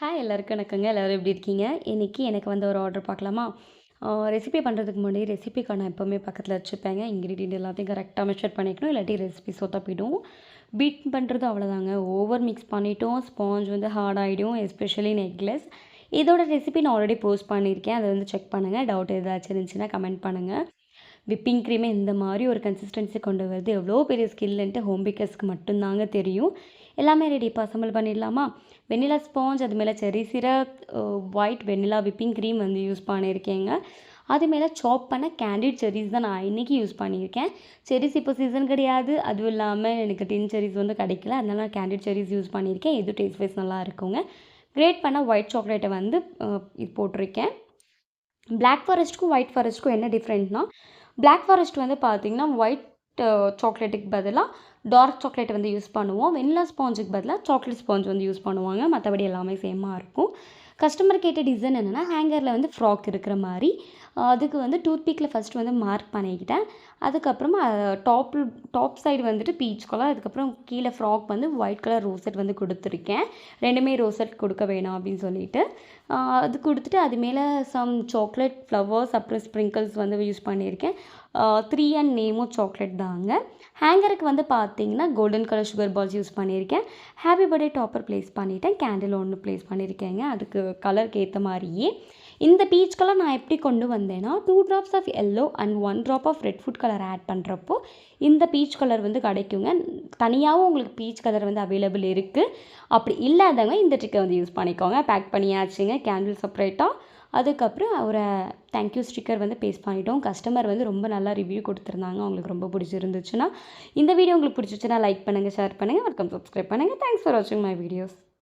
Hi எல்லாருக்கும் வணக்கங்க. எல்லோரும் எப்படி இருக்கீங்க? இன்றைக்கி எனக்கு வந்து ஒரு ஆர்டர் பார்க்கலாமா? ரெசிபி பண்ணுறதுக்கு முன்னாடி ரெசிபிக்கான நான் எப்போவுமே பக்கத்தில் வச்சுப்பேங்க. இன்க்ரீடியன்ட் எல்லாத்தையும் கரெக்டாக மெஷர் பண்ணிக்கணும். இல்லாட்டி ரெசிபி சொதப்பிடும். பீட் பண்ணுறது அவ்வளோதாங்க. ஓவர் மிக்ஸ் பண்ணிட்டோம். ஸ்பாஞ்ச் வந்து ஹார்ட் ஆகிடும், எஸ்பெஷலி நெக்லெஸ். இதோட ரெசிபி நான் ஆல்ரெடி போஸ்ட் பண்ணியிருக்கேன். அதை வந்து செக் பண்ணுங்கள். டவுட் ஏதாச்சும் இருந்துச்சுன்னா கமெண்ட் பண்ணுங்கள். விப்பிங் க்ரீமை இந்த மாதிரி ஒரு கன்சிஸ்டன்சி கொண்டு வருது எவ்வளோ பெரிய ஸ்கில்ன்ட்டு ஹோம் பேக்கர்ஸ்க்கு மட்டும்தாங்க தெரியும். எல்லாமே ரெடி. இப்போ அசம்பிள் பண்ணிடலாமா? வெண்ணிலா ஸ்பாஞ்ச், அது மேலே செர்ரி சிரப், ஒயிட் வெண்ணிலா விப்பிங் க்ரீம் வந்து யூஸ் பண்ணியிருக்கேங்க. அது மேலே சாப் பண்ண கேண்டிட் செர்ரிஸ் தான் நான் இன்றைக்கி யூஸ் பண்ணியிருக்கேன். செர்ரிஸ் இப்போ சீசன் கிடையாது. அதுவும் இல்லாமல் எனக்கு டின் செர்ரிஸ் வந்து கிடைக்கல. அதனால நான் கேண்டிட் செர்ரிஸ் யூஸ் பண்ணியிருக்கேன். இது டேஸ்ட் வைஸ் நல்லா இருக்குங்க. கிரேட் பண்ண ஒயிட் சாக்லேட்டை வந்து இது போட்டிருக்கேன். பிளாக் ஃபாரஸ்ட்டுக்கும் ஒயிட் ஃபாரஸ்ட்டுக்கும் என்ன டிஃப்ரெண்ட்னா, பிளாக் ஃபாரஸ்ட் வந்து பார்த்திங்கன்னா ஒயிட் சாக்லேட்டுக்கு பதிலாக டார்க் சாக்லேட் வந்து யூஸ் பண்ணுவோம். வெண்ணிலா ஸ்பாஞ்சுக்கு பதிலாக சாக்லேட் ஸ்பாஞ்ச் வந்து யூஸ் பண்ணுவாங்க. மற்றபடி எல்லாமே சேமாக இருக்கும். கஸ்டமர் கேட்ட டிசைன் என்னென்னா, ஹேங்கரில் வந்து ஃப்ராக் இருக்கிற மாதிரி. அதுக்கு வந்து டூத்பிக்கில் ஃபஸ்ட்டு வந்து மார்க் பண்ணிக்கிட்டேன். அதுக்கப்புறமா டாப் சைடு வந்துட்டு பீச் கலர், அதுக்கப்புறம் கீழே ஃப்ராக் வந்து ஒயிட் கலர் ரோசெட் வந்து கொடுத்துருக்கேன். ரெண்டுமே ரோசெட் கொடுக்க வேணாம் அப்படின்னு சொல்லிட்டு அது கொடுத்துட்டு அது மேலே சம் சாக்லேட் ஃப்ளவர்ஸ் அப்புறம் ஸ்ப்ரிங்கிள்ஸ் வந்து யூஸ் பண்ணியிருக்கேன். 3 அண்ட் நேமோ சாக்லேட் தாங்க. ஹேங்கருக்கு வந்து பார்த்தீங்கன்னா golden colour sugar balls use பண்ணியிருக்கேன். ஹாப்பி பர்த்டே டாப்பர் ப்ளேஸ் பண்ணிவிட்டேன். கேண்டில் ஒன்று ப்ளேஸ் பண்ணியிருக்கேங்க. அதுக்கு கலருக்கு ஏற்ற மாதிரியே இந்த பீச் கலர் நான் எப்படி கொண்டு வந்தேன்னா, 2 drops of yellow and 1 drop of red food colour add பண்ணுறப்போ இந்த பீச் கலர் வந்து கிடைக்குங்க. தனியாகவும் உங்களுக்கு பீச் கலர் வந்து அவைலபிள் இருக்குது. அப்படி இல்லாதவங்க இந்த ட்ரிக்கை வந்து யூஸ் பண்ணிக்கோங்க. பேக் பண்ணியாச்சுங்க கேண்டில் செப்பரேட்டாக. அதுக்கப்புறம் ஒரு தேங்க்யூ ஸ்டிக்கர் வந்து பேஸ்ட் பண்ணிட்டோம். கஸ்டமர் வந்து ரொம்ப நல்லா ரிவ்யூ கொடுத்துருந்தாங்க. அவங்களுக்கு ரொம்ப பிடிச்சிருந்துச்சுன்னா, இந்த வீடியோ உங்களுக்கு பிடிச்சிச்சுன்னா லைக் பண்ணுங்கள், ஷேர் பண்ணுங்கள், மறக்காம சப்ஸ்கிரைப் பண்ணுங்கள். தேங்க்ஸ் ஃபார் வாட்சிங் மை வீடியோஸ்.